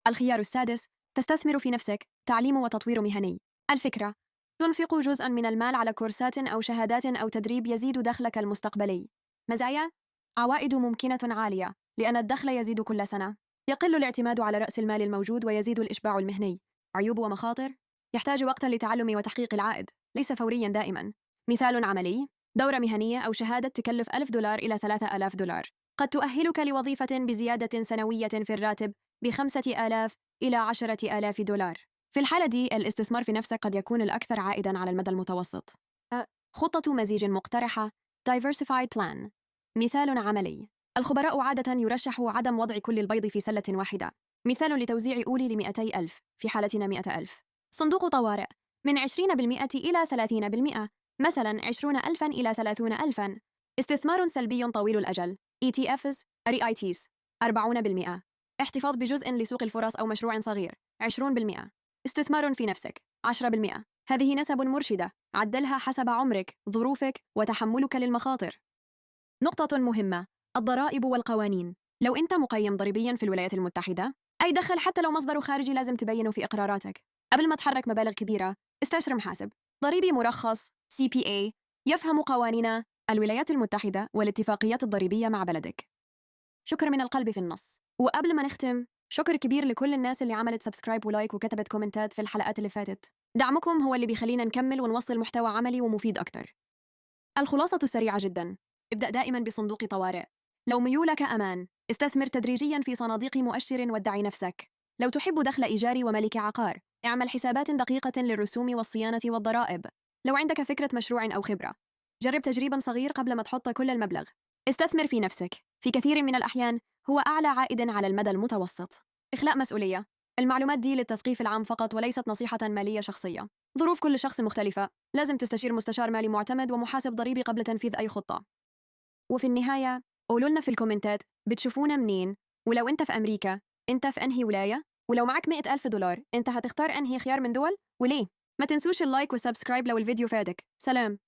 الخيار السادس: تستثمر في نفسك، تعليم وتطوير مهني. الفكرة: تنفق جزءاً من المال على كورسات أو شهادات أو تدريب يزيد دخلك المستقبلي. مزايا: عوائد ممكنة عالية لأن الدخل يزيد كل سنة. يقل الاعتماد على رأس المال الموجود ويزيد الإشباع المهني. عيوب ومخاطر: يحتاج وقتاً لتعلم وتحقيق العائد، ليس فورياً دائماً. مثال عملي: دورة مهنية أو شهادة تكلف $1000 إلى $3000. قد تؤهلك لوظيفة بزيادة سنوية في الراتب ب5,000 إلى $10,000. في الحالة دي الاستثمار في نفسك قد يكون الأكثر عائداً على المدى المتوسط. خطة مزيج مقترحة Diversified Plan. مثال عملي: الخبراء عادة يرشحوا عدم وضع كل البيض في سلة واحدة. مثال لتوزيع أولي ل200,000 في حالتنا 100,000. صندوق طوارئ من 20% إلى 30%، مثلا 20,000 إلى 30,000. استثمار سلبي طويل الأجل ETFs REITs 40%. احتفاظ بجزء لسوق الفرص أو مشروع صغير 20%. استثمار في نفسك 10%. هذه نسب مرشدة، عدلها حسب عمرك، ظروفك، وتحملك للمخاطر. نقطة مهمة: الضرائب والقوانين. لو أنت مقيم ضريبياً في الولايات المتحدة، أي دخل حتى لو مصدره خارجي لازم تبينه في إقراراتك. قبل ما تحرك مبالغ كبيرة، استشر محاسب ضريبي مرخص CPA يفهم قوانين الولايات المتحدة والاتفاقيات الضريبية مع بلدك. شكر من القلب في النص. وقبل ما نختم، شكر كبير لكل الناس اللي عملت سبسكرايب ولايك وكتبت كومنتات في الحلقات اللي فاتت. دعمكم هو اللي بيخلينا نكمل ونوصل محتوى عملي ومفيد أكتر. الخلاصة سريعة جداً: ابدأ دائماً بصندوق طوارئ. لو ميولك أمان، استثمر تدريجياً في صناديق مؤشر وادعي نفسك. لو تحب دخل إيجاري وملك عقار، اعمل حسابات دقيقة للرسوم والصيانة والضرائب. لو عندك فكرة مشروع أو خبرة، جرب تجريباً صغير قبل ما تحط كل المبلغ. استثمر في نفسك، في كثير من الأحيان هو أعلى عائد على المدى المتوسط. إخلاء مسؤولية: المعلومات دي للتثقيف العام فقط وليست نصيحة مالية شخصية. ظروف كل شخص مختلفة، لازم تستشير مستشار مالي معتمد ومحاسب ضريبي قبل تنفيذ أي خطة. وفي النهاية، قولوا لنا في الكومنتات بتشوفونا منين، ولو أنت في أمريكا، أنت في أنهي ولاية، ولو معك $100,000 أنت هتختار أنهي خيار من دول وليه. ما تنسوش اللايك والسبسكرايب لو الفيديو فادك. سلام.